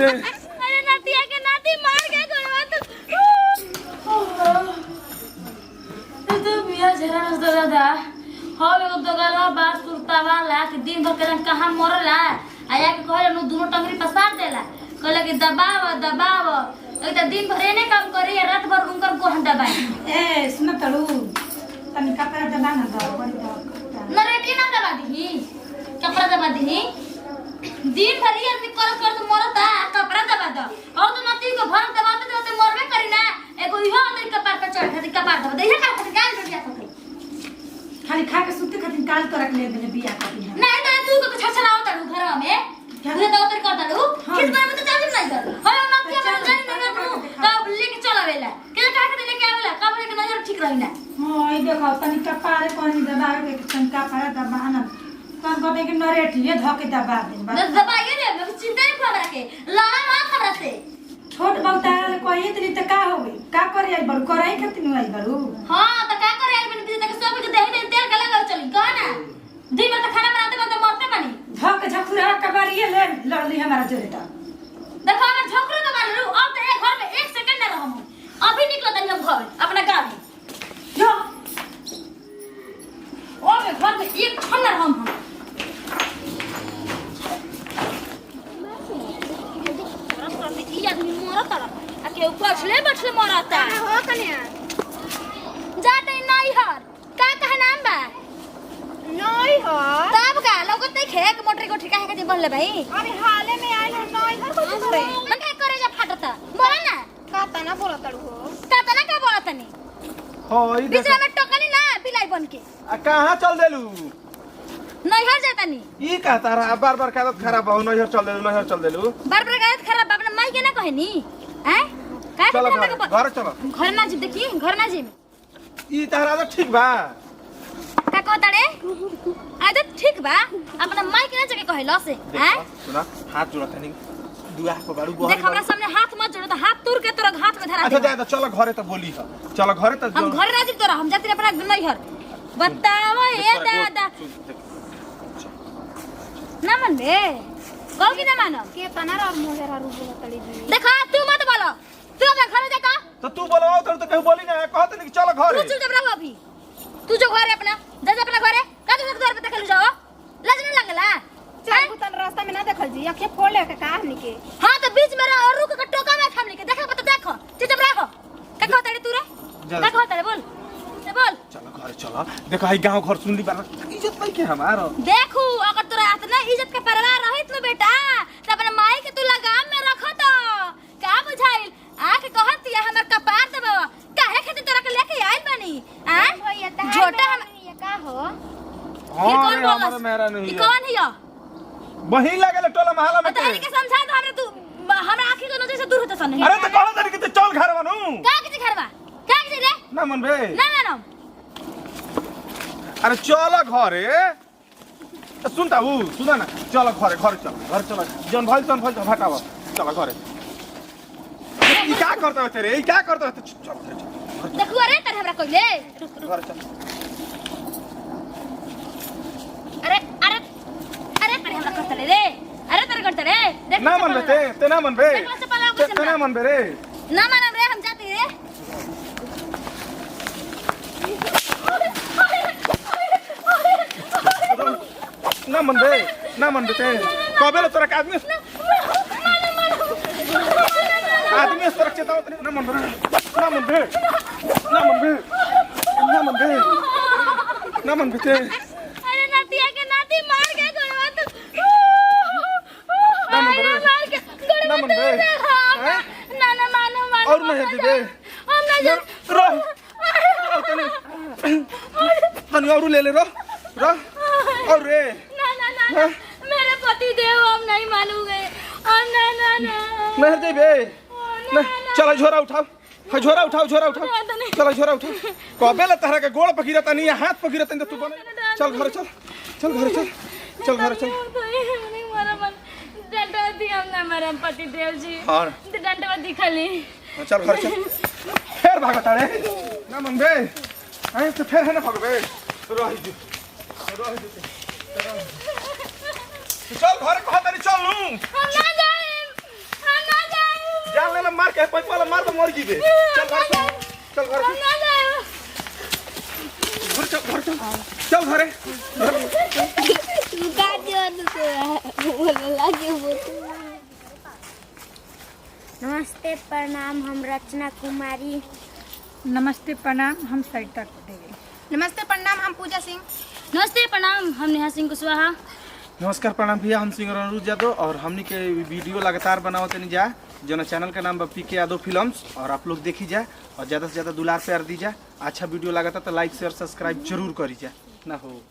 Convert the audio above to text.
अरे नातिया के नाती मार के करवा तो बिया जरा रस दादा हो एगो दगलवा बात सुरतावा ला कि दिन भर के कहां मरला आया के कहले नु दोनों टंगरी पसार देला कहले कि दबाव एक त दिन भर एने काम करी रात भर उनकर गोहन दबाई ए सुन तड़ू तनी कपड़ा दबा ना दो बड़ी नरेटी ना दबा दी कपड़ा दबा दी दिन भर ये आदमी कर तो मरता कपड़ा दबा दो और तो नती को भर दबाते तो मरबे करी ना एगो इहो अंदर कपार पे चढ़ खाती कपार दबा दे का खाती गाल कर दिया तो खाली खा के सुते खातिर काल तो रख ले देले बिया खातिर नहीं तो तू को छछनाओ तड़ू घर में पूरे तो उतर कर दड़ू किस बार में तो चाची नहीं कर होय नती में जानी नहीं तू तब लेके चलावेला के का के लेके आवेला कपड़े के नजर ठीक रही ना हां ई देखो तनी कपारे पानी दबा के तनी कपड़ा दबा ना कौन कहते कि नरेटी ये धके दबा दे दबाइए रे मैं चिंता नहीं हमरा के ला मां हमरा से छोट बहुता कोई इतनी त का होई का करे आई बड़ करे खातिर आई बड़ू हां त का करे आई बिन तक सब के देह में तेल गला कर चली का ना दिन में तो खाना बनाते बनाते मरते बनी धक झखुरा कबारिए ले लड़ली हमारा जोरेटा देखो मैं झोकरे के मार लू अब तो एक घर में 1 सेकंड ना रहम अभी निकल तनी हम घर अपना गांव में जो ओ मैं घर में एक क्षण ना रहम हम ई आदमी मरता आ के बछले मरता हो कन्या जाते नहीं हर का कहे नाम बा नहीं हो तब का लोग तो खेक मोटर को ठिका है के बनले भाई अरे हाले में आइल हो नहीं हर कुछ करे मन का करे जा फाटता बोला ना का तना बोला तड़ू हो तना का बोला तनी होई बीच में टोकनी ना बिलाई बन के आ कहां चल देलू नहीं हर जाता नी ई का तारा बार आदत खराब हो नहर चल देलू बार गायत खराब अपने माई के ना कहनी हैं का चलो घर चलो घर ना जी देखी घर ना जी ई तारा आदत ठीक बा का कहता रे आदत ठीक बा अपना माई के ना जगह कहलो से हैं सुना हाथ जोड़ा तनी दुआ को बारू गोहर देख हमरा सामने हाथ मत जोड़ो तो हाथ तोड़ के तोरा हाथ में धरा अच्छा जा चलो घरे तो बोली ह चलो घरे तो हम घर ना जी तोरा हम जाते अपना नहीं हर बताओ ए दादा ना मन बे कहो कि ना मानो के तना और मोहर हरु बोला तड़ी जी देखो तू मत बोलो तू अपना घर जा का तो तू बोलो तो कहू बोली ना कहत नहीं चलो घरे तू चुप रहो अभी तू जो घर है अपना जा अपना घर है का तू घर पे देख ले जाओ लाज नहीं लगला चार बुतन रास्ता में ना देखल जी अखे फोड़ ले के कहां निके हां तो बीच में रह और रुक के टोका में थाम लेके देखो तो देखो चुप रहो का कहता रे तू रे का कहता रे बोल बोल चलो घरे चलो देखो आई गांव घर सुनली बार इज्जत नहीं के हमारो देखू अगर तोरा इतना इज्जत के परवाह रहित न बेटा त अपने माई के तू लगाम में रख तो का बुझाइल आके कहत या हमर कपार दबा काहे खातिर तोरा के लेके आइल बानी हां झोटा हम ये का हो हां हमारा मेरा नहीं ई कौन हिया वही लागल टोला महला में तो इनके समझा दो हमरे तू हमरा आंखी के नजर से दूर होता सन अरे तो कहो तरी के चल घर बनू का के घरवा का के रे ना मन बे ना अरे चलो घरे सुनता हूँ सुना ना चलो घरे घर चलो जन भल हटावा चलो घरे ई क्या करता है तेरे ई क्या करता है चलो देखू अरे तर हमरा कइले घर चल अरे पर हमरा करता रे अरे तर करता रे देख ना मन बे ते ना मन बे ते ना मन बे रे ना मानम रे हम जाते रे ना मन बे कबे तोरा के आदमी सुरक्षित ना मन बे अरे नातिया के नाती मार के गड़वा तो मार के गड़वा ना मानो और नहीं दे हम ना रह तनी और ले रह और रे ना मेरे पति देव हम नहीं मानूंगे ना नहीं जेबे चलो झोरा उठाओ चलो झोरा उठाओ कबे ले तहरा के गोड़ पकीरता नहीं हाथ पकीरता नहीं तू बने चल घर चल डंडा दी हम ना मेरे पति देव जी हां डंडा दिखली चल घर चल फिर भागता रे ना मन बे आई तो फिर है ना भागबे रही रह देते चल घर कहा तनी चल लूं हम ना जाए जान ले मार के पैसा वाला मार तो मर जीबे चल घर चल घर हम ना जाए घर चल घरे नमस्ते प्रणाम, हम रचना कुमारी। नमस्ते प्रणाम, हम सरिता देवी। नमस्ते प्रणाम, हम पूजा सिंह। नमस्ते प्रणाम, हम नेहा सिंह कुशवाहा। नमस्कार प्रणाम भैया, हम सिंगर अनुज यादव और हमनी के वीडियो लगातार बनावत नहीं जा जो चैनल का नाम पीके यादव फिल्म्स और आप लोग देखी जाए और ज़्यादा से ज़्यादा दुलार प्यार दी जाए। अच्छा वीडियो लगाता तो लाइक शेयर सब्सक्राइब जरूर करी जाए ना हो।